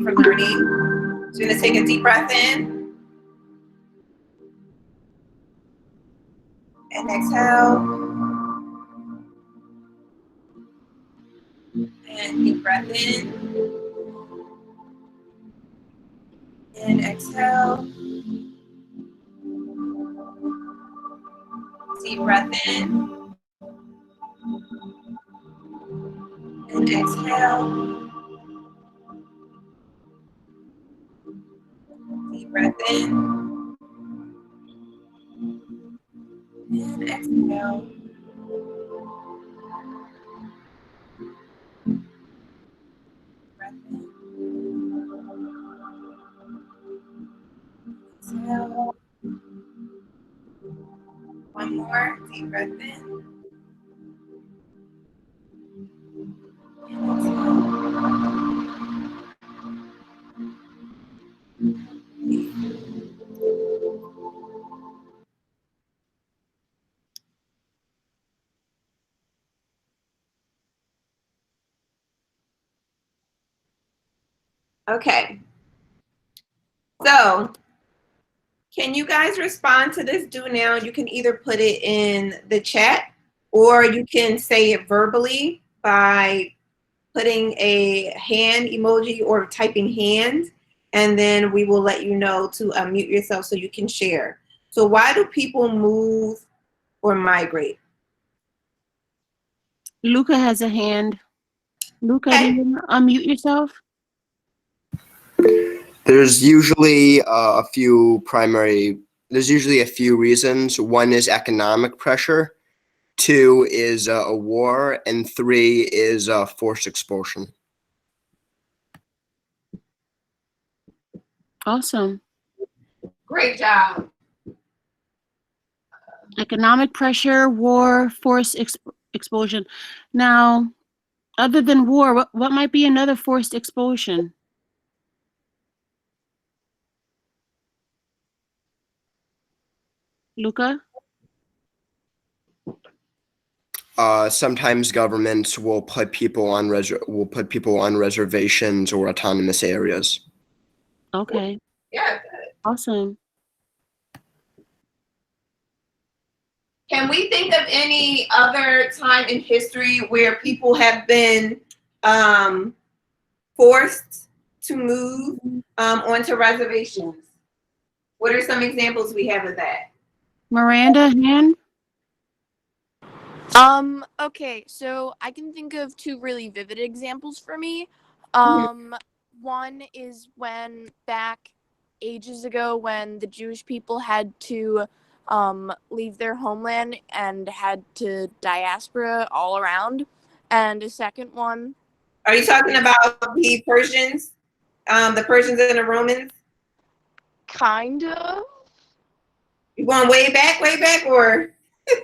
for learning. So you're gonna take a deep breath in and exhale. And deep breath in and exhale. Deep breath in and exhale. Deep breath in and exhale. Breath in. Exhale. One more. Deep breath in. And exhale. Okay. So, can you guys respond to this do now? You can either put it in the chat or you can say it verbally by putting a hand emoji or typing hand, and then we will let you know to unmute yourself so you can share. So why do people move or migrate? Luca has a hand. Luca, Okay. do you want to unmute yourself? There's usually there's usually a few reasons. One is economic pressure, two is a war, and three is forced expulsion. Awesome. Great job. Economic pressure, war, forced expulsion. Now, other than war, what might be another forced expulsion? Luca? Sometimes governments will put people on reservations or autonomous areas. Okay. Yeah. Awesome. Can we think of any other time in history where people have been forced to move onto reservations? What are some examples we have of that? Miranda, hand? Okay, so I can think of two really vivid examples for me. One is when back ages ago when the Jewish people had to leave their homeland and had to diaspora all around. And a second one. Are you talking about the Persians and the Romans? Kind of. You going way back, or?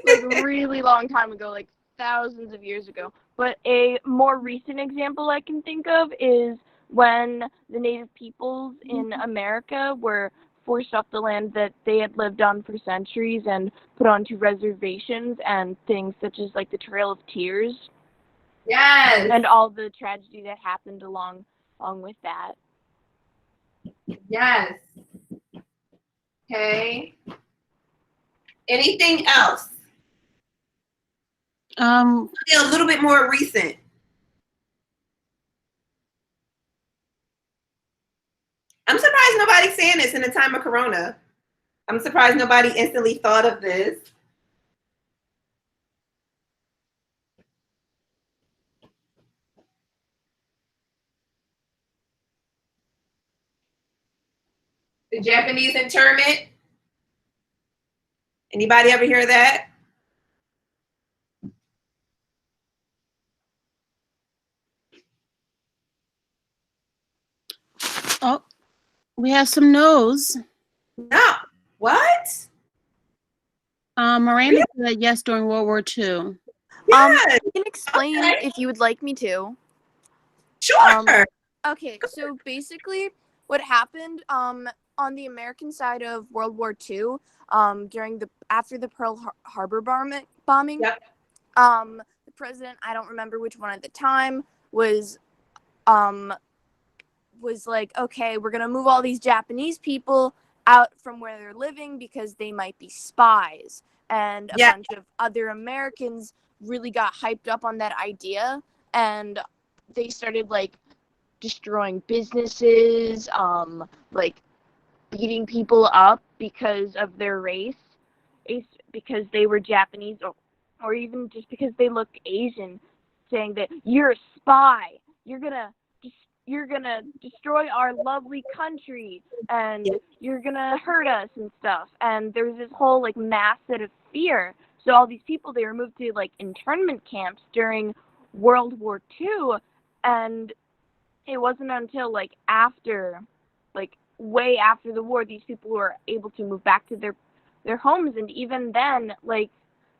Like a really long time ago, like thousands of years ago. But a more recent example I can think of is when the native peoples in America were forced off the land that they had lived on for centuries and put onto reservations, and things such as like the Trail of Tears. Yes. And all the tragedy that happened along with that. Yes. Okay. Anything else? A little bit more recent. I'm surprised nobody's saying this in the time of Corona. I'm surprised nobody instantly thought of this. The Japanese internment. Anybody ever hear that? Oh, we have some no's. No. What? Miranda said yes during World War II. Yes. I can explain if you would like me to. Sure. Okay, so basically what happened on the American side of World War II, after the Pearl Harbor bombing, Yep. the president, I don't remember which one at the time, was was like, okay, we're gonna move all these Japanese people out from where they're living because they might be spies. And a Yeah. bunch of other Americans really got hyped up on that idea, and they started like destroying businesses, like beating people up because of their race, because they were Japanese, or even just because they look Asian, saying that you're a spy, you're gonna you're gonna destroy our lovely country, and you're gonna hurt us and stuff. And there was this whole like mass set of fear. So all these people, they were moved to like internment camps during World War II, and it wasn't until like after, like way after the war, these people were able to move back to their homes. And even then, like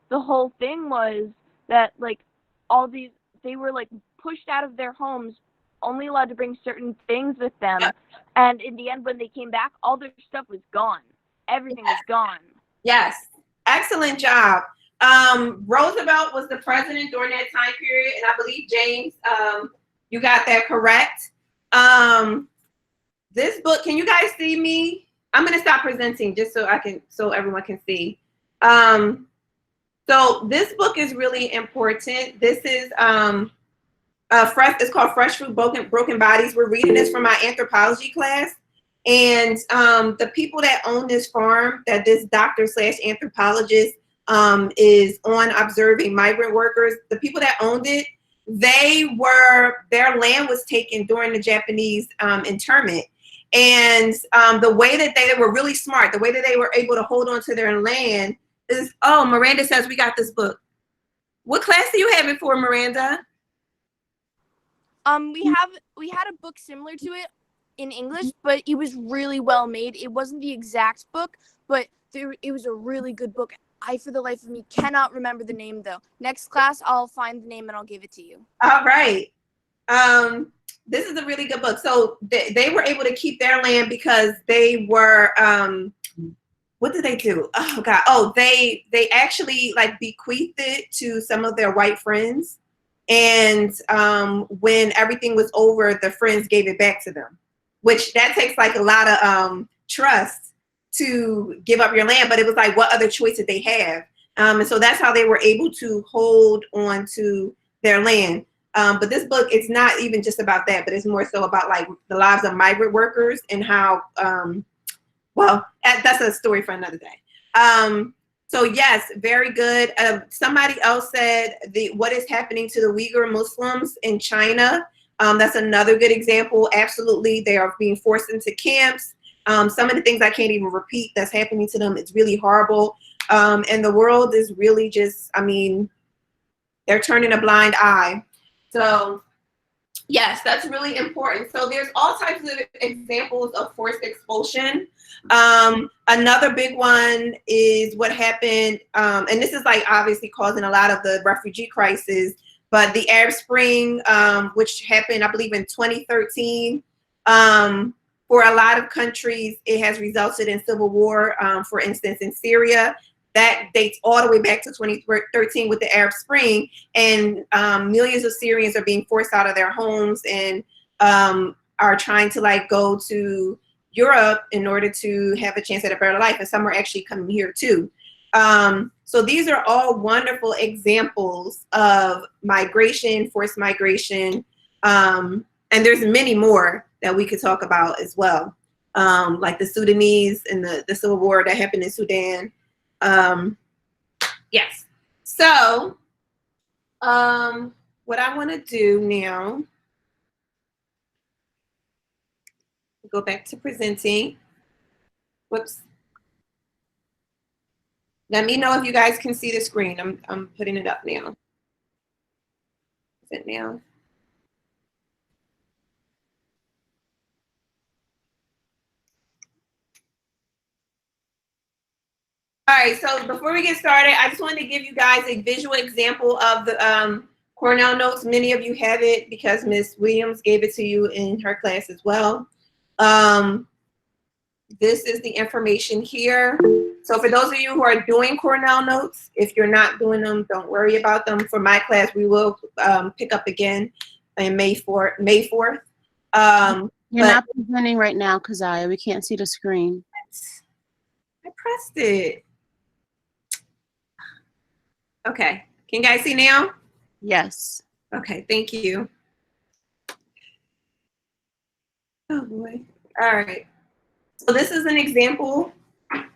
the whole thing was that like all these, they were like pushed out of their homes, only allowed to bring certain things with them. Yep. And in the end, when they came back, all their stuff was gone. Everything was gone. Yes. Excellent job. Roosevelt was the president during that time period, and I believe James, you got that correct. This book, can you guys see me? I'm gonna stop presenting just so everyone can see. So this book is really important. This is it's called Fresh Fruit, Broken Bodies. We're reading this from my anthropology class. And the people that own this farm that this doctor/anthropologist is on observing migrant workers, the people that owned it, their land was taken during the Japanese internment. And the way that they were really smart, the way that they were able to hold on to their land is, oh, Miranda says we got this book. What class do you have it for, Miranda? We had a book similar to it in English, but it was really well made. It wasn't the exact book, but it was a really good book. I, for the life of me, cannot remember the name though. Next class, I'll find the name and I'll give it to you. All right. This is a really good book. So they were able to keep their land because they were, what did they do? Oh God. Oh, they actually like bequeathed it to some of their white friends. And when everything was over, the friends gave it back to them, which that takes like a lot of trust to give up your land. But it was like, what other choice did they have? And so that's how they were able to hold on to their land. But this book, it's not even just about that, but it's more so about like the lives of migrant workers and how, well, that's a story for another day. So yes, very good. Somebody else said what is happening to the Uyghur Muslims in China. That's another good example. Absolutely, they are being forced into camps. Some of the things I can't even repeat that's happening to them, it's really horrible. And the world is really just, I mean, they're turning a blind eye. So yes, that's really important. So there's all types of examples of forced expulsion. Another big one is what happened, and this is like obviously causing a lot of the refugee crisis, but the Arab Spring, which happened, I believe, in 2013, for a lot of countries, it has resulted in civil war. For instance, in Syria, that dates all the way back to 2013 with the Arab Spring, and millions of Syrians are being forced out of their homes and are trying to like go to Europe in order to have a chance at a better life, and some are actually coming here too. So these are all wonderful examples of migration, forced migration, and there's many more that we could talk about as well, like the Sudanese and the civil war that happened in Sudan. Yes. So what I want to do now, go back to presenting. Whoops. Let me know if you guys can see the screen. I'm putting it up now. Is it now? All right, so before we get started, I just wanted to give you guys a visual example of the Cornell notes. Many of you have it because Ms. Williams gave it to you in her class as well. This is the information here. So for those of you who are doing Cornell notes, if you're not doing them, don't worry about them. For my class, we will pick up again on May 4th. You're But not presenting right now, Keziah. We can't see the screen. I pressed it. Okay. Can you guys see now? Yes. Okay, thank you. Oh boy. All right. So this is an example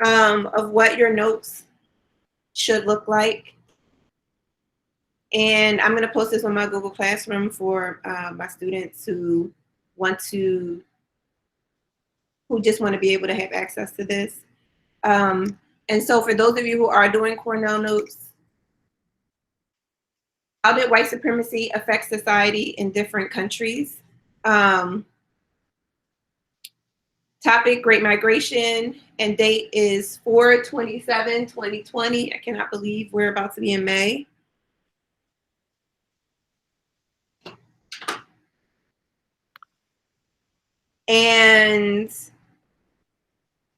of what your notes should look like. And I'm going to post this on my Google Classroom for my students who just want to be able to have access to this. And so for those of you who are doing Cornell notes, how did white supremacy affect society in different countries? Topic, Great Migration, and date is 4/27/2020. I cannot believe we're about to be in May. And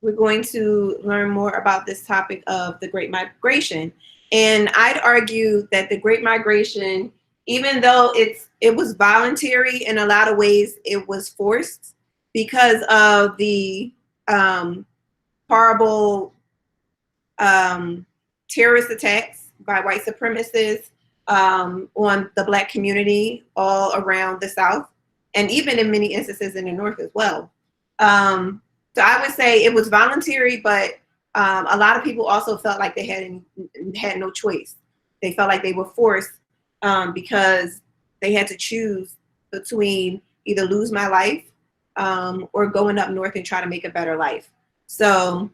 we're going to learn more about this topic of the Great Migration. And I'd argue that the Great Migration, even though it was voluntary, in a lot of ways it was forced because of the horrible terrorist attacks by white supremacists on the Black community all around the South, and even in many instances in the North as well. So I would say it was voluntary, but a lot of people also felt like they had no choice. They felt like they were forced because they had to choose between either lose my life or going up north and try to make a better life. So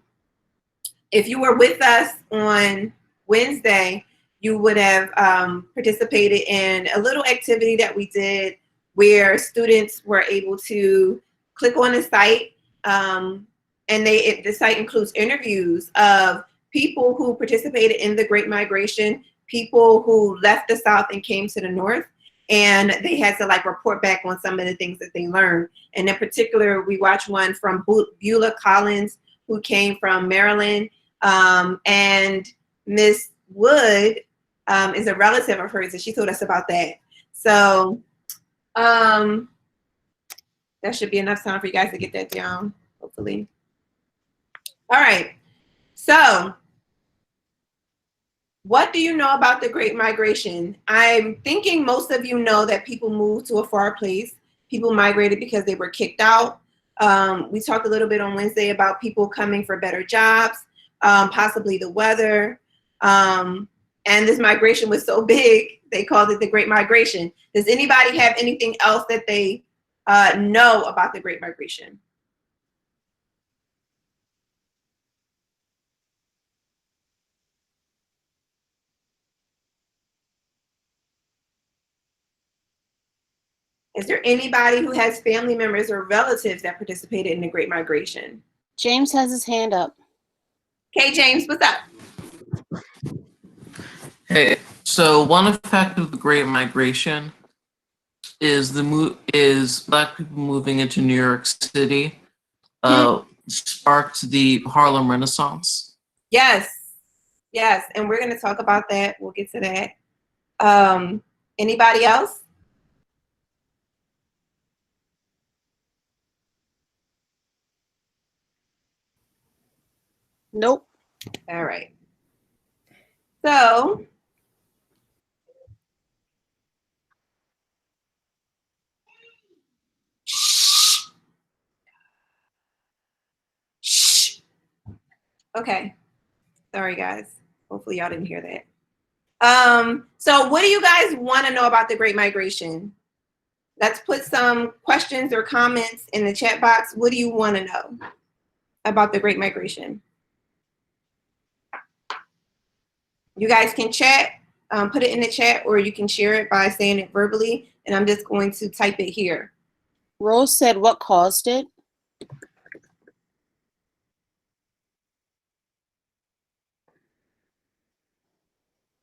if you were with us on Wednesday, you would have participated in a little activity that we did where students were able to click on the site, and the site includes interviews of people who participated in the Great Migration, people who left the South and came to the North, and they had to like report back on some of the things that they learned. And in particular, we watched one from Beulah Collins, who came from Maryland, and Miss Wood is a relative of hers, and she told us about that. So that should be enough time for you guys to get that down, hopefully. All right. So what do you know about the Great Migration? I'm thinking most of you know that people moved to a far place. People migrated because they were kicked out. We talked a little bit on Wednesday about people coming for better jobs, possibly the weather. And this migration was so big, they called it the Great Migration. Does anybody have anything else that they know about the Great Migration? Is there anybody who has family members or relatives that participated in the Great Migration? James has his hand up. Okay, James, what's up? Hey, so one effect of the Great Migration is Black people moving into New York City sparked the Harlem Renaissance. Yes, yes, and we're going to talk about that. We'll get to that. Anybody else? Nope. All right. So okay. Sorry, guys. Hopefully y'all didn't hear that. So what do you guys want to know about the Great Migration? Let's put some questions or comments in the chat box. What do you want to know about the Great Migration? You guys can chat, put it in the chat, or you can share it by saying it verbally, and I'm just going to type it here. Rose said, what caused it?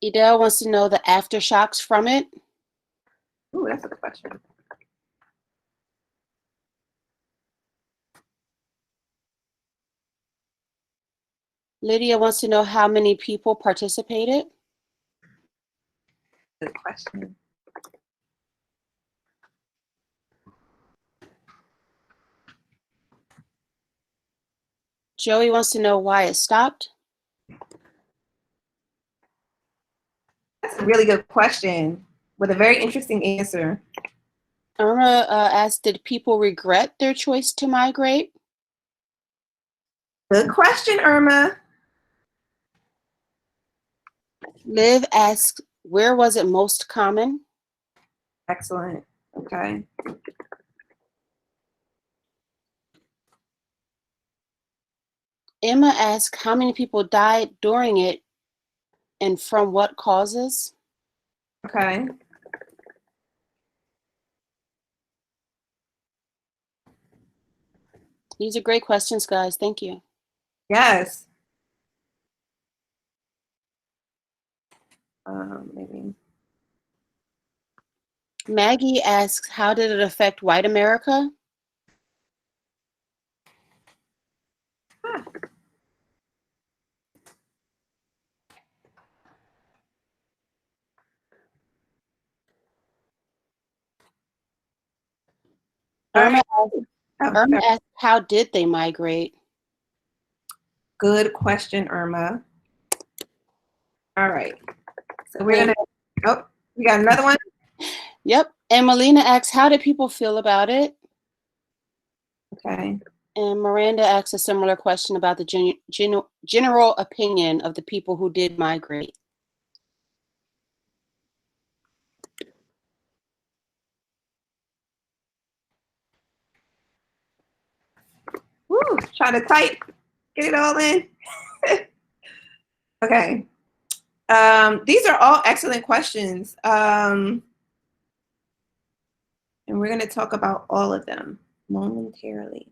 Edel wants to know the aftershocks from it. Ooh, that's a good question. Lydia wants to know how many people participated. Good question. Joey wants to know why it stopped. That's a really good question with a very interesting answer. Irma asked, did people regret their choice to migrate? Good question, Irma. Liv asks, where was it most common? Excellent. Okay. Emma asks, how many people died during it and from what causes? Okay. These are great questions, guys. Thank you. Yes. Maybe. Maggie asks, how did it affect white America? Huh. Irma Oh, asks, how did they migrate? good question, Irma. All right. So we're gonna. Oh, we got another one. Yep. And Melina asks, how did people feel about it? Okay. And Miranda asks a similar question about the general opinion of the people who did migrate. Woo, try to type, get it all in. Okay. These are all excellent questions. And we're going to talk about all of them momentarily.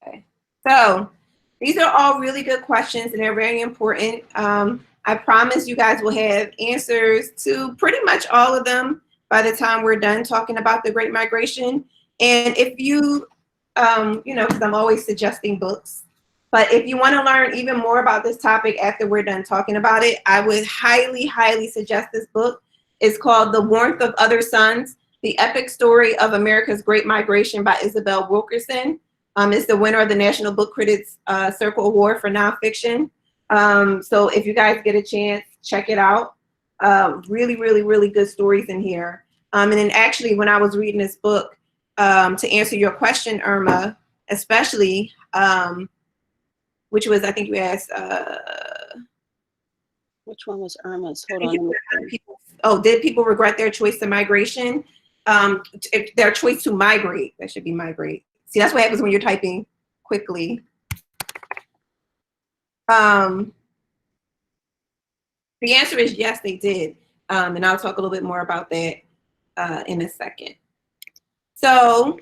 Okay. So these are all really good questions and they're very important. I promise you guys will have answers to pretty much all of them by the time we're done talking about the Great Migration. And if you, because I'm always suggesting books, but if you want to learn even more about this topic after we're done talking about it, I would highly, highly suggest this book. It's called The Warmth of Other Suns, The Epic Story of America's Great Migration by Isabel Wilkerson. It's the winner of the National Book Critics Circle Award for nonfiction. So if you guys get a chance, check it out. Really, really, really good stories in here. And then actually, when I was reading this book, to answer your question, Irma, especially, which was, I think you asked. Which one was Irma's? Hold on. Did people regret their choice to migration? Their choice to migrate. That should be migrate. See, that's what happens when you're typing quickly. The answer is yes, they did. And I'll talk a little bit more about that in a second. So,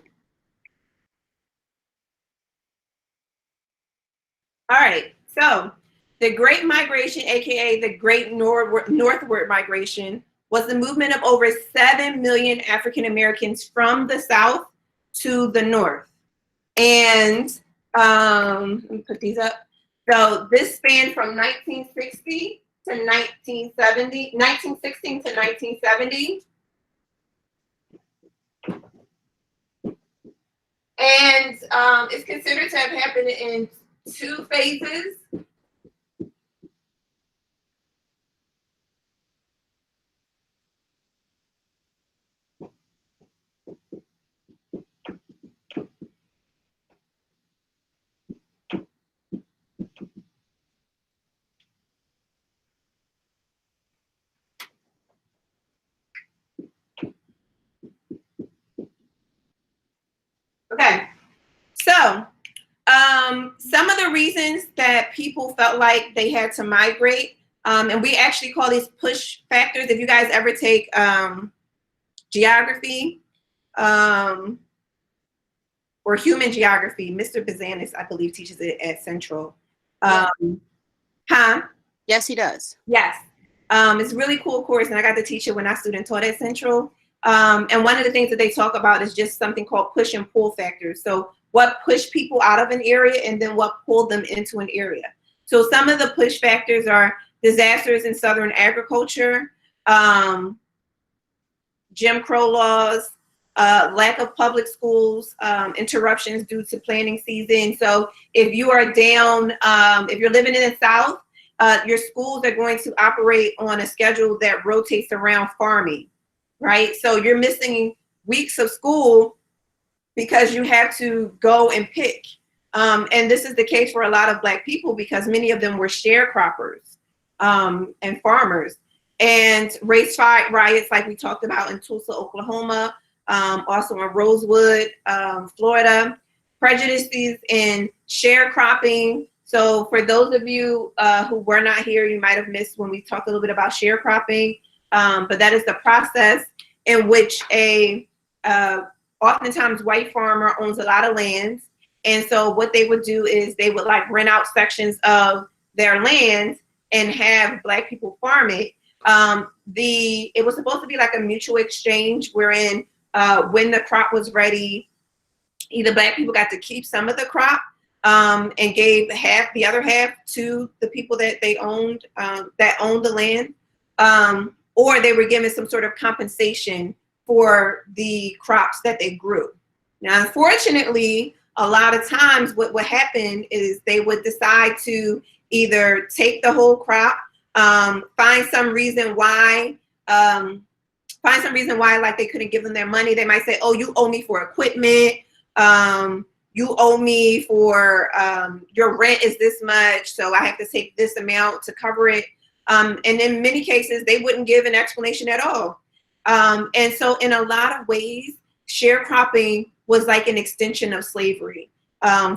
all right. So the Great Migration, AKA the Great Northward Migration, was the movement of over 7 million African Americans from the South to the North. And let me put these up. So this spanned from 1960 to 1970, 1916 to 1970. And it's considered to have happened in 2 phases. Okay, so some of the reasons that people felt like they had to migrate, and we actually call these push factors. If you guys ever take geography or human geography, Mr. Bazanis, I believe, teaches it at Central. Yes, he does. Yes. It's a really cool course, and I got to teach it when I student taught at Central. And one of the things that they talk about is just something called push and pull factors. So what pushed people out of an area and then what pulled them into an area. So some of the push factors are disasters in Southern agriculture, Jim Crow laws, lack of public schools, interruptions due to planting season. So if you are down, if you're living in the South, your schools are going to operate on a schedule that rotates around farming, right? So you're missing weeks of school because you have to go and pick. And this is the case for a lot of Black people because many of them were sharecroppers and farmers. And race riots like we talked about in Tulsa, Oklahoma, also in Rosewood, Florida, prejudices in sharecropping. So for those of you who were not here, you might have missed when we talked a little bit about sharecropping, but that is the process in which a oftentimes white farmer owns a lot of land. And so what they would do is they would like rent out sections of their land and have Black people farm it. It was supposed to be like a mutual exchange wherein when the crop was ready, either Black people got to keep some of the crop and gave the other half to the people that they owned, that owned the land, or they were given some sort of compensation for the crops that they grew. Now, unfortunately, a lot of times what would happen is they would decide to either take the whole crop, find some reason why like they couldn't give them their money. They might say, oh, you owe me for equipment. You owe me for your rent is this much, so I have to take this amount to cover it. And in many cases, they wouldn't give an explanation at all. And so in a lot of ways, sharecropping was like an extension of slavery.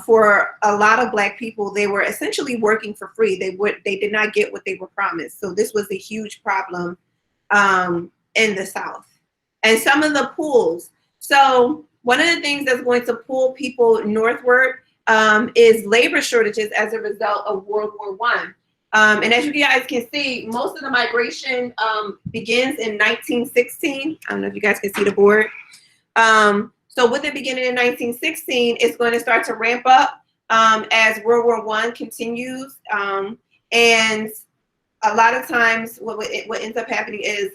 For a lot of Black people, they were essentially working for free. They did not get what they were promised. So this was a huge problem in the South. And some of the pulls. So one of the things that's going to pull people northward is labor shortages as a result of World War I. And as you guys can see, most of the migration begins in 1916. I don't know if you guys can see the board. So with it beginning in 1916, it's going to start to ramp up as World War I continues. And a lot of times what ends up happening is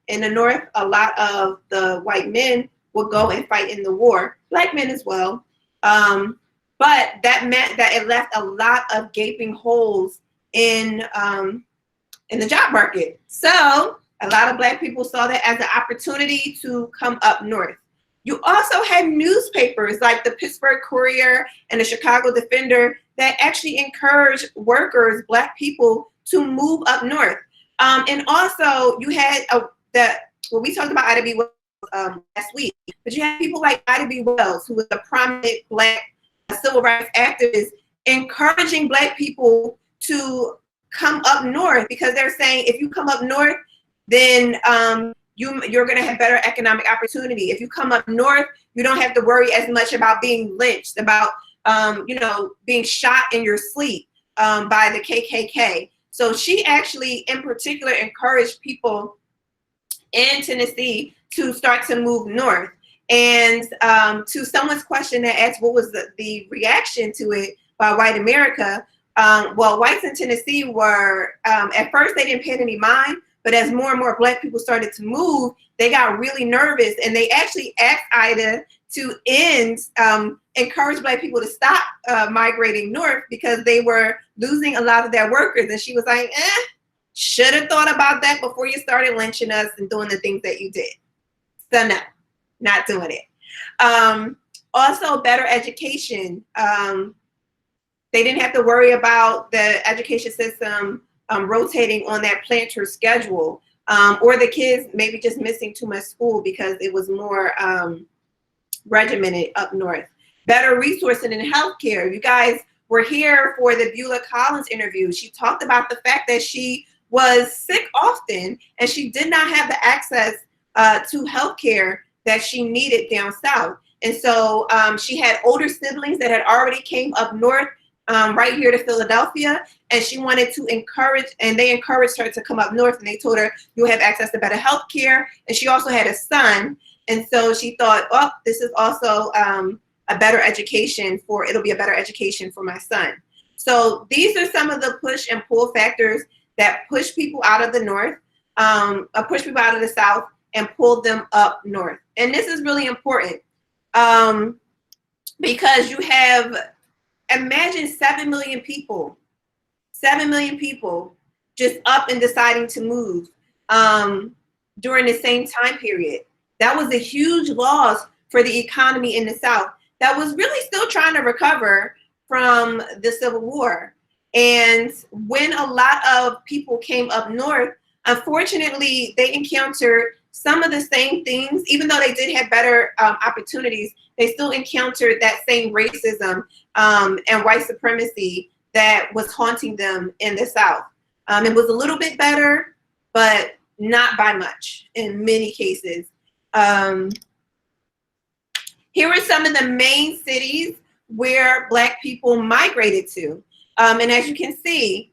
in the North, a lot of the white men will go and fight in the war, Black men as well. But that meant that it left a lot of gaping holes in the job market. So a lot of Black people saw that as an opportunity to come up north. You also had newspapers like the Pittsburgh Courier and the Chicago Defender that actually encouraged workers, Black people, to move up north. And also you had we talked about Ida B. Wells last week, but you had people like Ida B. Wells, who was a prominent Black civil rights activist, encouraging Black people to come up north because they're saying if you come up north, then you're going to have better economic opportunity. If you come up north, you don't have to worry as much about being lynched, about being shot in your sleep by the KKK. So she actually, in particular, encouraged people in Tennessee to start to move north. And to someone's question that asked what was the reaction to it by white America, well, whites in Tennessee were, at first they didn't pay any mind, but as more and more Black people started to move, they got really nervous and they actually asked Ida to encourage Black people to stop migrating north because they were losing a lot of their workers. And she was like, should have thought about that before you started lynching us and doing the things that you did. So no, not doing it. Also, better education. They didn't have to worry about the education system rotating on that planter schedule, or the kids maybe just missing too much school because it was more regimented up north. Better resourcing in healthcare. You guys were here for the Beulah Collins interview. She talked about the fact that she was sick often and she did not have the access to healthcare that she needed down south. And so she had older siblings that had already came up north right here to Philadelphia, and she wanted to encourage, and they encouraged her to come up north, and they told her you'll have access to better health care, and she also had a son, and so she thought, oh, this is also a better education it'll be a better education for my son. So these are some of the push and pull factors that push people out of the north, push people out of the south, and pull them up north. And this is really important because you have, imagine 7 million people just up and deciding to move during the same time period. That was a huge loss for the economy in the South that was really still trying to recover from the Civil War. And when a lot of people came up north, unfortunately, they encountered some of the same things. Even though they did have better opportunities, they still encountered that same racism and white supremacy that was haunting them in the South. It was a little bit better, but not by much in many cases. Here are some of the main cities where Black people migrated to. And as you can see,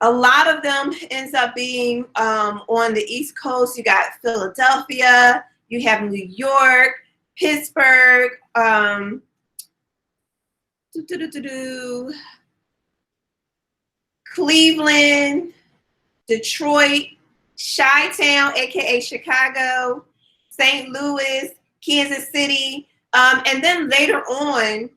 a lot of them ends up being on the East Coast. You got Philadelphia, you have New York, Pittsburgh, Cleveland, Detroit, Chi-Town, aka Chicago, St. Louis, Kansas City, and then later on,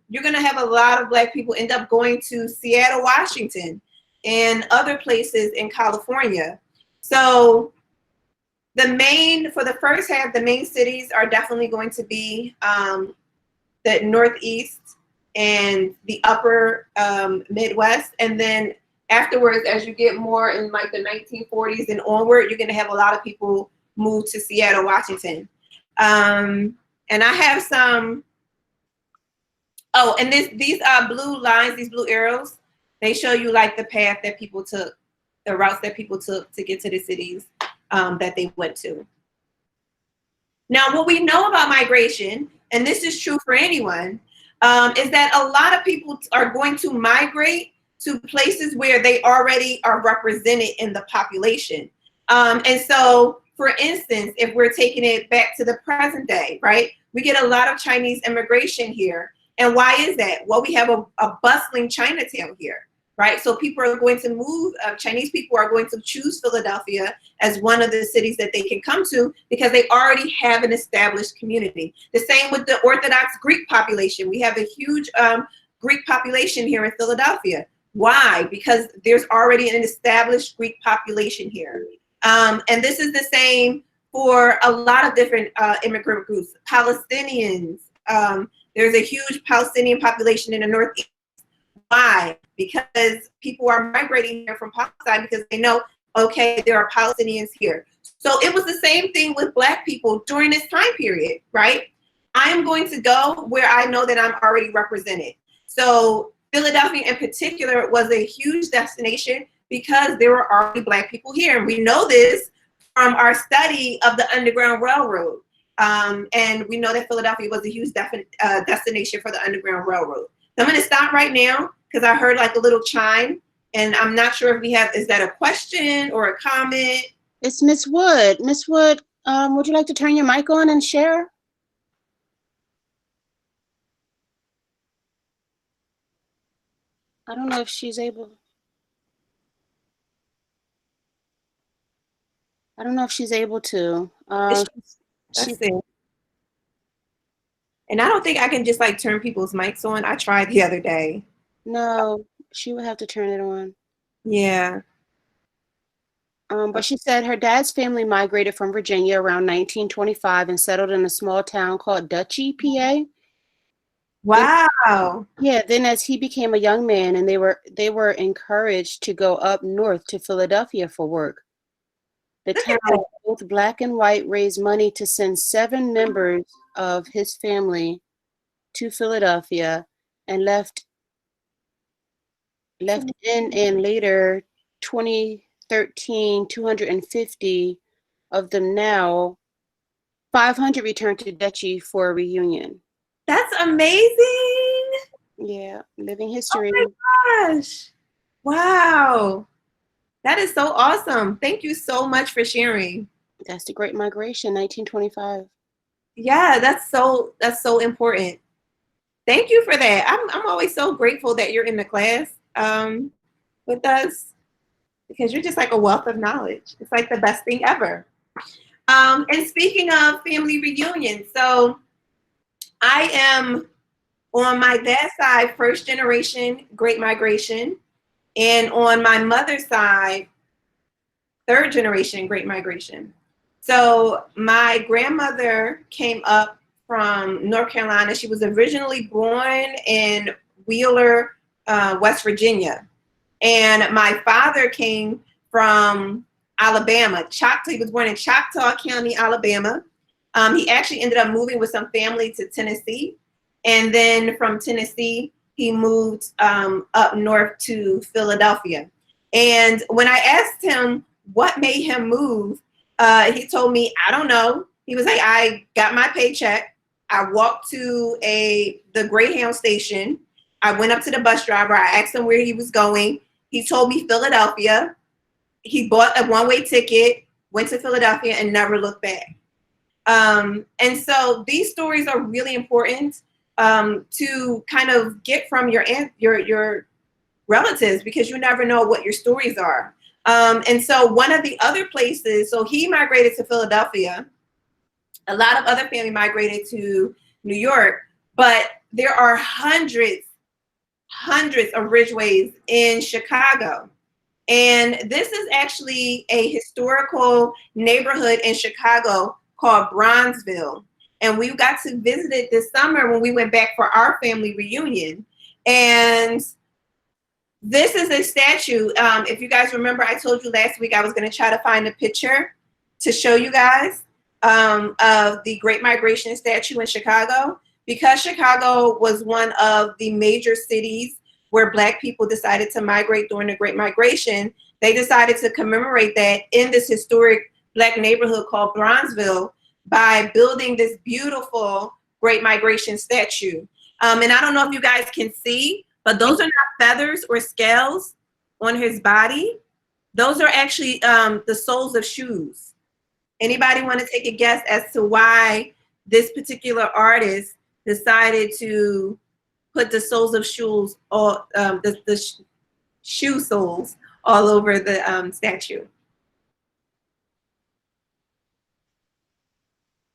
you're going to have a lot of Black people end up going to Seattle, Washington, and other places in California. So for the first half, the main cities are definitely going to be the Northeast and the upper Midwest. And then afterwards, as you get more in like the 1940s and onward, you're going to have a lot of people move to Seattle, Washington. And I have some, oh, and these blue lines, these blue arrows, they show you like the path that people took, the routes that people took to get to the cities that they went to. Now, what we know about migration, and this is true for anyone, is that a lot of people are going to migrate to places where they already are represented in the population. And so, for instance, if we're taking it back to the present day, right, we get a lot of Chinese immigration here. And why is that? Well, we have a bustling Chinatown here, right? So people are going to move, Chinese people are going to choose Philadelphia as one of the cities that they can come to because they already have an established community. The same with the Orthodox Greek population. We have a huge Greek population here in Philadelphia. Why? Because there's already an established Greek population here. And this is the same for a lot of different immigrant groups. Palestinians, there's a huge Palestinian population in the Northeast. Why? Because people are migrating here from Palestine because they know, okay, there are Palestinians here. So it was the same thing with Black people during this time period, right? I am going to go where I know that I'm already represented. So Philadelphia in particular was a huge destination because there were already Black people here. And we know this from our study of the Underground Railroad. And we know that Philadelphia was a huge destination for the Underground Railroad. So I'm going to stop right now because I heard like a little chime, and I'm not sure if we have, is that a question or a comment? It's Miss Wood. Miss Wood, would you like to turn your mic on and share? I don't know if she's able. I don't know if she's able to. Let's see. And I don't think I can just like turn people's mics on. I tried the other day. No, she would have to turn it on. Yeah. But she said her dad's family migrated from Virginia around 1925 and settled in a small town called Dutchy, PA. Wow. Yeah, then as he became a young man and they were encouraged to go up north to Philadelphia for work. The town, both Black and white, raised money to send 7 members of his family to Philadelphia and left in later 2013, 250 of them now. 500 returned to Dutchy for a reunion. That's amazing. Yeah, living history. Oh my gosh. Wow. That is so awesome. Thank you so much for sharing. That's the Great Migration, 1925. Yeah, that's so important. Thank you for that. I'm always so grateful that you're in the class with us because you're just like a wealth of knowledge. It's like the best thing ever. And speaking of family reunions, so I am on my dad's side, first generation Great Migration, and on my mother's side, third generation Great Migration. So my grandmother came up from North Carolina. She was originally born in Wheeler, West Virginia. And my father came from Alabama. Choctaw. He was born in Choctaw County, Alabama. He actually ended up moving with some family to Tennessee. And then from Tennessee, he moved up north to Philadelphia. And when I asked him what made him move, he told me, I don't know. He was like, I got my paycheck. I walked to the Greyhound station. I went up to the bus driver. I asked him where he was going. He told me Philadelphia. He bought a one-way ticket, went to Philadelphia, and never looked back. And so these stories are really important to kind of get from your relatives, because you never know what your stories are. And so one of the other places, so he migrated to Philadelphia. A lot of other family migrated to New York, but there are hundreds of Ridgeways in Chicago. And this is actually a historical neighborhood in Chicago called Bronzeville. And we got to visit it this summer when we went back for our family reunion. And this is a statue. If you guys remember, I told you last week I was going to try to find a picture to show you guys of the Great Migration statue in Chicago. Because Chicago was one of the major cities where Black people decided to migrate during the Great Migration, they decided to commemorate that in this historic Black neighborhood called Bronzeville by building this beautiful Great Migration statue. And I don't know if you guys can see, but those are not feathers or scales on his body. Those are actually the soles of shoes. Anybody want to take a guess as to why this particular artist decided to put the soles of shoes, or the shoe soles all over the statue?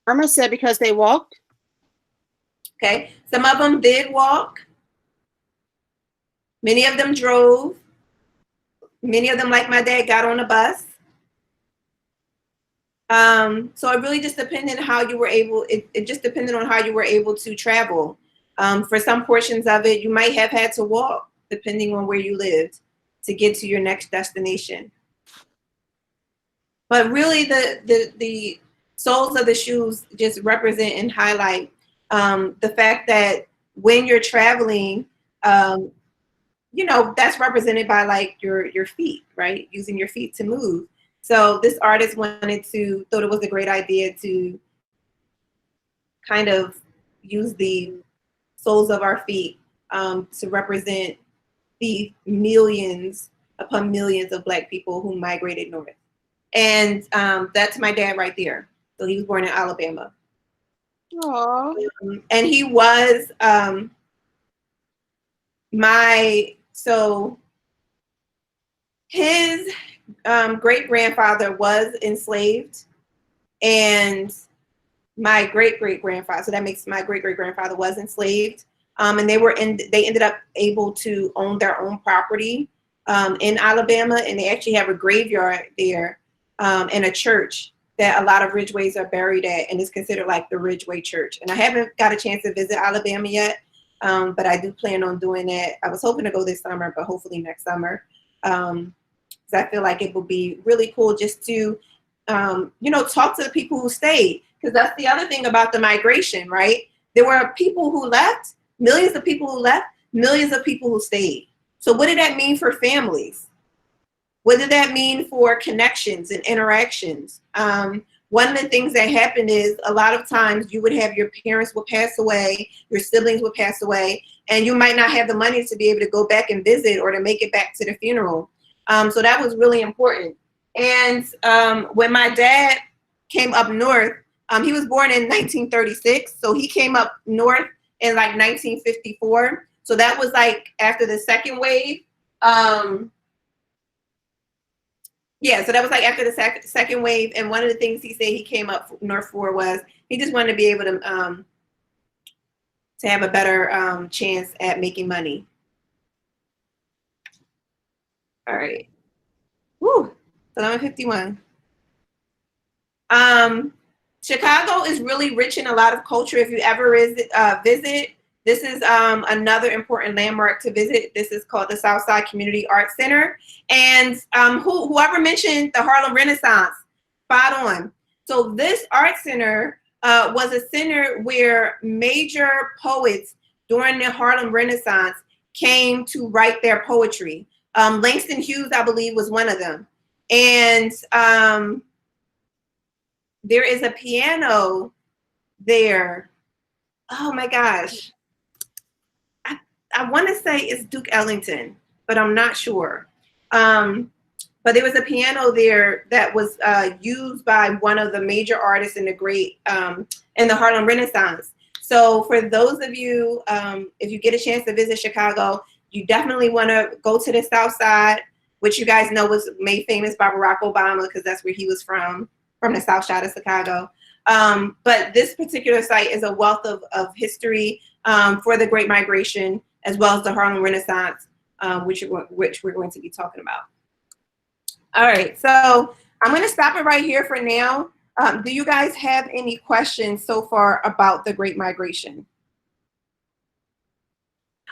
Irma said because they walked. Okay, some of them did walk. Many of them drove. Many of them, like my dad, got on a bus. So it really just depended on how you were able. It just depended on how you were able to travel. For some portions of it, you might have had to walk, depending on where you lived, to get to your next destination. But really, the soles of the shoes just represent and highlight the fact that when you're traveling, you know, that's represented by like your feet, right? Using your feet to move. So this artist thought it was a great idea to kind of use the soles of our feet to represent the millions upon millions of Black people who migrated north. And that's my dad right there. So he was born in Alabama. Aww. And he was his great-grandfather was enslaved, and my great-great-grandfather, so that makes my great-great-grandfather was enslaved, and they ended up able to own their own property in Alabama, and they actually have a graveyard there and a church that a lot of Ridgeways are buried at, and it's considered like the Ridgeway Church. And I haven't got a chance to visit Alabama yet, but I do plan on doing that. I was hoping to go this summer, but hopefully next summer. I feel like it would be really cool just to, you know, talk to the people who stayed. Because that's the other thing about the migration, right? There were people who left, millions of people who left, millions of people who stayed. So what did that mean for families? What did that mean for connections and interactions? one of the things that happened is a lot of times you would have your parents will pass away, your siblings will pass away, and you might not have the money to be able to go back and visit or to make it back to the funeral. So that was really important. And when my dad came up north, he was born in 1936, so he came up north in like 1954. So that was like after the second wave. Yeah, so that was like after the second wave, and one of the things he said he came up north for was he just wanted to be able to have a better chance at making money. All right. Woo. 11:51. Chicago is really rich in a lot of culture. If you ever visit, this is another important landmark to visit. This is called the Southside Community Arts Center. And whoever mentioned the Harlem Renaissance, spot on. So this art center was a center where major poets during the Harlem Renaissance came to write their poetry. Langston Hughes, I believe, was one of them. And there is a piano there. Oh my gosh. I want to say it's Duke Ellington, but I'm not sure. But there was a piano there that was used by one of the major artists in the in the Harlem Renaissance. So for those of you, if you get a chance to visit Chicago, you definitely want to go to the South Side, which you guys know was made famous by Barack Obama because that's where he was from the South Side of Chicago. But this particular site is a wealth of history for the Great Migration, as well as the Harlem Renaissance, which we're going to be talking about. All right, so I'm going to stop it right here for now. Do you guys have any questions so far about the Great Migration?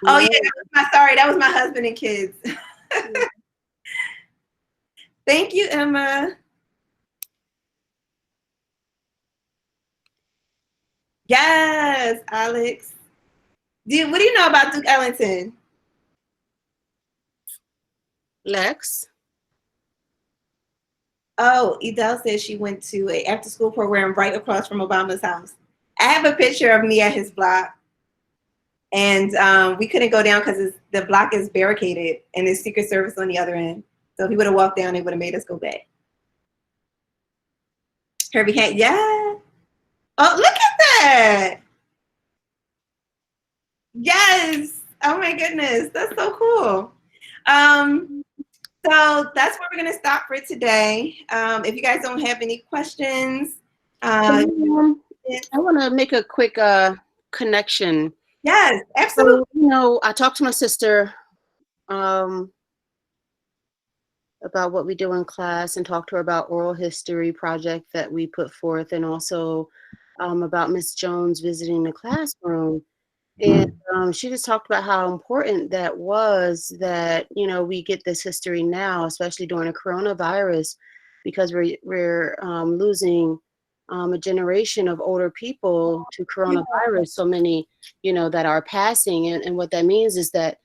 Oh yeah, that was my husband and kids. Thank you, Emma. Yes, Alex. What do you know about Duke Ellington? Lex? Oh, Edel says she went to an after-school program right across from Obama's house. I have a picture of me at his block. And we couldn't go down because the block is barricaded and there's Secret Service on the other end. So if we would have walked down, they would have made us go back. Herbie Hank, yeah. Oh, look at that. Yes. Oh my goodness. That's so cool. So that's where we're going to stop for today. If you guys don't have any questions. I want to make a quick connection. Yes, absolutely. So, I talked to my sister about what we do in class and talked to her about oral history project that we put forth, and also about Miss Jones visiting the classroom. And she just talked about how important that was, that, we get this history now, especially during the coronavirus, because we're losing a generation of older people to coronavirus, so many, that are passing. And what that means is that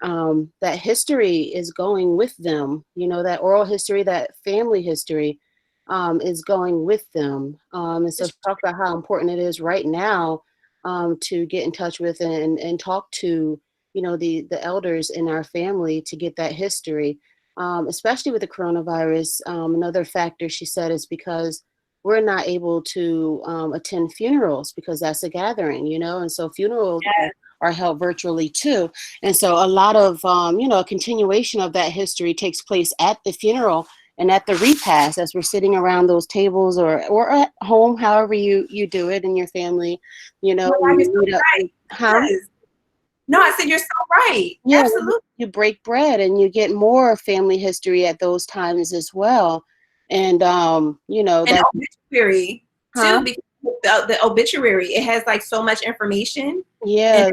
that history is going with them, that oral history, that family history is going with them. And so talk about how important it is right now to get in touch with and talk to, the elders in our family to get that history, especially with the coronavirus. Another factor she said is because we're not able to attend funerals because that's a gathering, and so funerals are held virtually too. And so a lot of, a continuation of that history takes place at the funeral and at the repast as we're sitting around those tables or at home, however you do it in your family, Well, you're so right. Yes. No, I said you're so right. Yeah, absolutely. You break bread and you get more family history at those times as well. And, and that obituary too, because the obituary, it has like so much information. Yeah.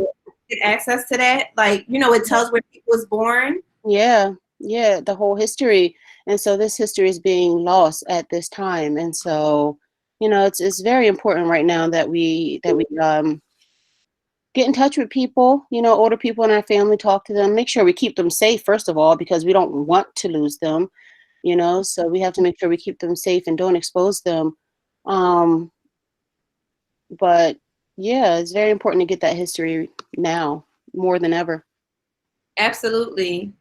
Get access to that. Like, it tells where people was born. Yeah. Yeah. The whole history. And so this history is being lost at this time. And so, it's very important right now that we get in touch with people, older people in our family, talk to them, make sure we keep them safe, first of all, because we don't want to lose them, so we have to make sure we keep them safe and don't expose them But yeah, it's very important to get that history now more than ever. Absolutely.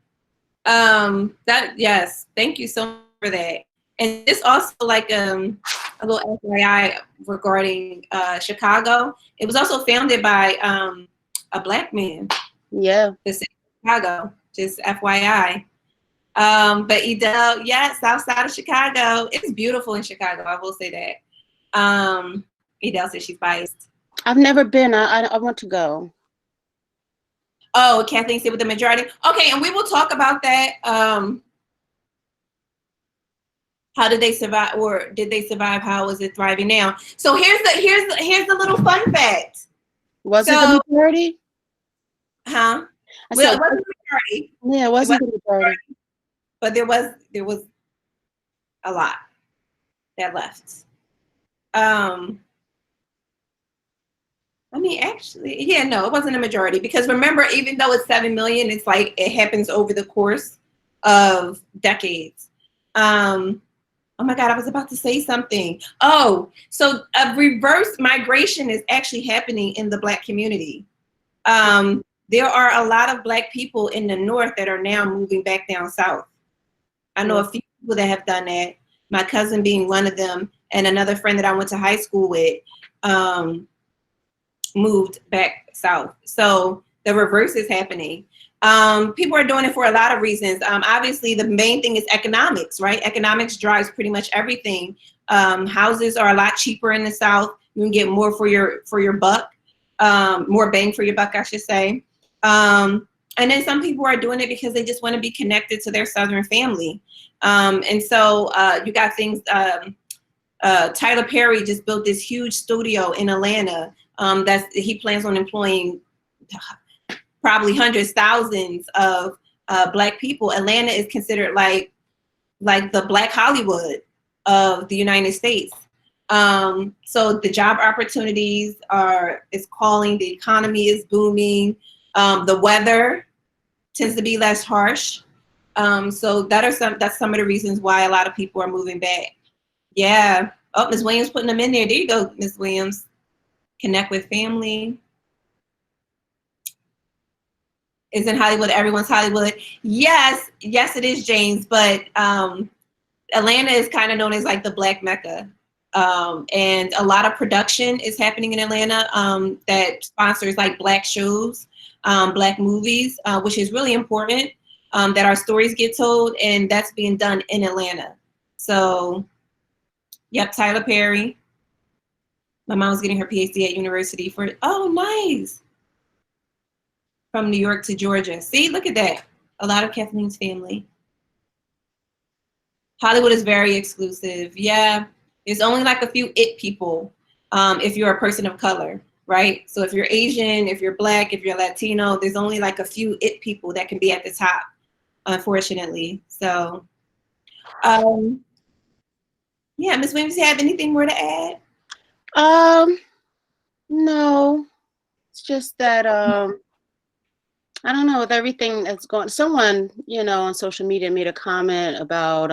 Yes, thank you so much for that. And this also like a little FYI regarding Chicago. It was also founded by a black man. Yeah. The city of Chicago, just FYI. But Edel, yes, south side of Chicago. It's beautiful in Chicago, I will say that. Edel says she's biased. I've never been. I want to go. Oh, Kathleen said with the majority. Okay, and we will talk about that. How did they survive, or did they survive? How is it thriving now? So here's the little fun fact. Was it the majority? Huh? I Well, said, it wasn't the majority. yeah, it wasn't the majority. But there was a lot that left. I mean, actually, yeah, no, it wasn't a majority, because remember, even though it's 7 million, it's like it happens over the course of decades. Oh my God, I was about to say something. Oh, so a reverse migration is actually happening in the Black community. There are a lot of Black people in the North that are now moving back down South. I know a few people that have done that. My cousin being one of them, and another friend that I went to high school with moved back South. So the reverse is happening. People are doing it for a lot of reasons. Obviously, the main thing is economics, right? Economics drives pretty much everything. Houses are a lot cheaper in the South. You can get more for your buck, more bang for your buck, I should say. And then some people are doing it because they just want to be connected to their Southern family. And so you got things. Tyler Perry just built this huge studio in Atlanta. He plans on employing probably hundreds, thousands of Black people. Atlanta is considered like the Black Hollywood of the United States. So the job opportunities is calling. The economy is booming. The weather tends to be less harsh. So that's some of the reasons why a lot of people are moving back. Yeah. Oh, Ms. Williams putting them in there. There you go, Ms. Williams. Connect with family. Isn't Hollywood everyone's Hollywood? Yes, it is, James. But Atlanta is kind of known as like the Black Mecca. And a lot of production is happening in Atlanta that sponsors like Black shows, Black movies, which is really important, that our stories get told, and that's being done in Atlanta. So, yep, Tyler Perry. My mom's getting her PhD at university oh, nice. From New York to Georgia. See, look at that. A lot of Kathleen's family. Hollywood is very exclusive. Yeah, there's only like a few it people if you're a person of color, right? So if you're Asian, if you're Black, if you're Latino, there's only like a few it people that can be at the top, unfortunately. So, yeah, Ms. Williams, you have anything more to add? No, it's just that I don't know, with everything that's going, someone, on social media made a comment about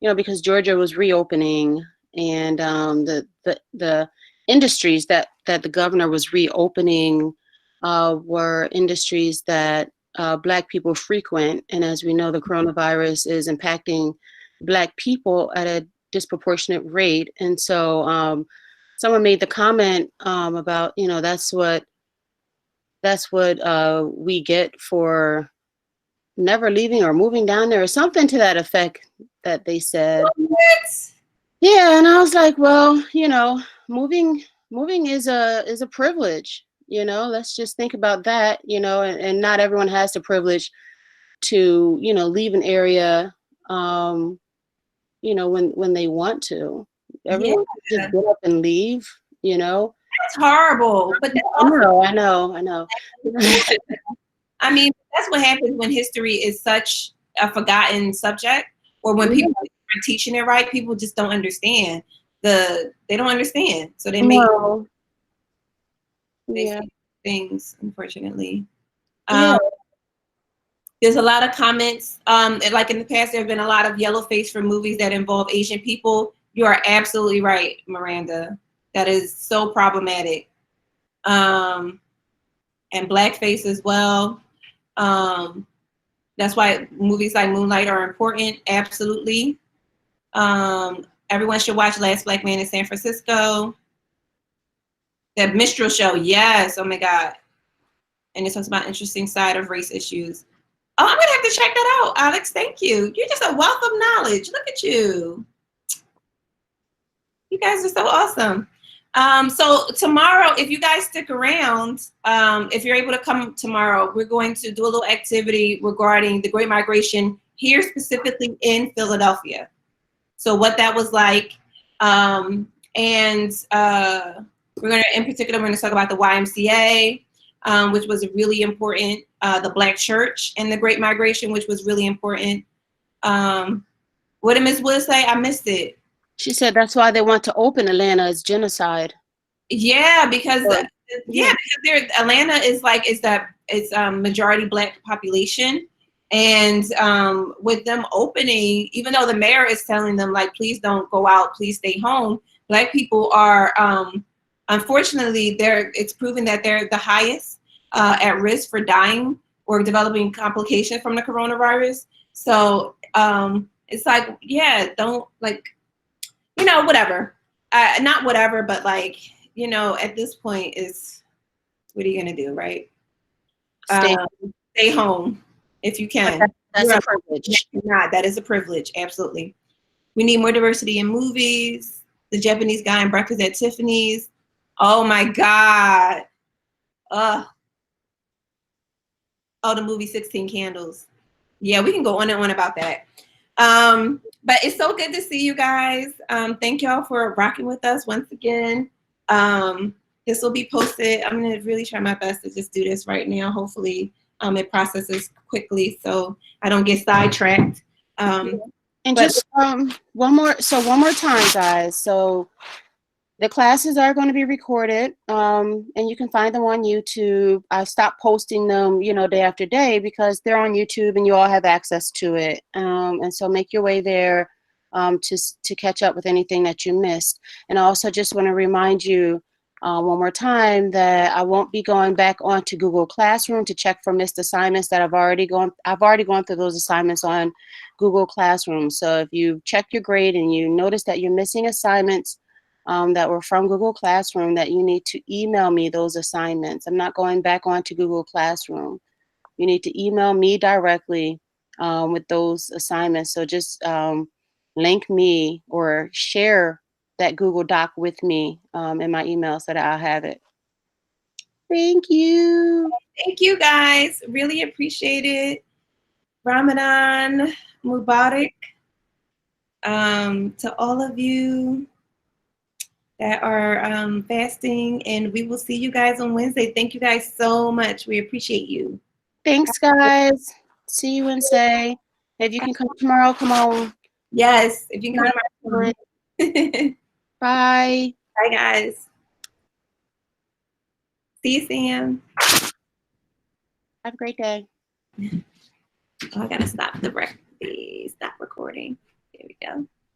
because Georgia was reopening, and the industries that the governor was reopening were industries that Black people frequent, and as we know, the coronavirus is impacting Black people at a disproportionate rate. And so someone made the comment about, that's what we get for never leaving or moving down there, or something to that effect that they said. What? Yeah, and I was like, well, moving is a privilege. Let's just think about that. And not everyone has the privilege to leave an area when they want to. Everyone can just get up and leave. That's horrible. But that's I know. I mean, that's what happens when history is such a forgotten subject, or when people aren't teaching it right. People just don't understand. They don't understand, so they make things, unfortunately. There's a lot of comments. Like in the past, there have been a lot of yellow face for movies that involve Asian people. You are absolutely right, Miranda. That is so problematic. And blackface as well. That's why movies like Moonlight are important. Absolutely. Everyone should watch Last Black Man in San Francisco. That Minstrel Show, yes. Oh my God. And it talks about interesting side of race issues. Oh, I'm gonna have to check that out, Alex. Thank you. You're just a wealth of knowledge. Look at you. You guys are so awesome. So tomorrow, if you guys stick around, if you're able to come tomorrow, we're going to do a little activity regarding the Great Migration here specifically in Philadelphia. So what that was like, we're gonna, in particular, we're gonna talk about the YMCA, which was really important, the Black Church and the Great Migration, which was really important. What did Ms. Wood say? I missed it. She said that's why they want to open Atlanta as genocide. Yeah, because Yeah. because Atlanta is like it's majority Black population, and with them opening, even though the mayor is telling them like, please don't go out, please stay home, Black people are unfortunately it's proven that they're the highest at risk for dying or developing complications from the coronavirus. So it's like, yeah, don't like, whatever. Not whatever, but like, at this point is, what are you gonna do, right? Stay home if you can. That's a privilege. That is a privilege, absolutely. We need more diversity in movies. The Japanese Guy in Breakfast at Tiffany's. Oh my God. Oh, the movie 16 Candles. Yeah, we can go on and on about that. But it's so good to see you guys. Thank y'all for rocking with us once again. This will be posted. I'm gonna really try my best to just do this right now. Hopefully it processes quickly so I don't get sidetracked. And just one more time, guys. So the classes are going to be recorded, and you can find them on YouTube. I stopped posting them, day after day because they're on YouTube and you all have access to it. And so make your way there to catch up with anything that you missed. And I also just want to remind you one more time that I won't be going back onto Google Classroom to check for missed assignments that I've already gone through those assignments on Google Classroom. So if you check your grade and you notice that you're missing assignments that were from Google Classroom, that you need to email me those assignments. I'm not going back onto Google Classroom. You need to email me directly with those assignments. So just link me or share that Google Doc with me in my email so that I'll have it. Thank you. Thank you guys. Really appreciate it. Ramadan Mubarak to all of you that are fasting, and we will see you guys on Wednesday. Thank you guys so much. We appreciate you. Thanks, guys. See you Wednesday. If you can come tomorrow, come on. Yes, if you can come tomorrow. Bye. Bye, guys. See you, Sam. Have a great day. Oh, I gotta stop recording. There we go.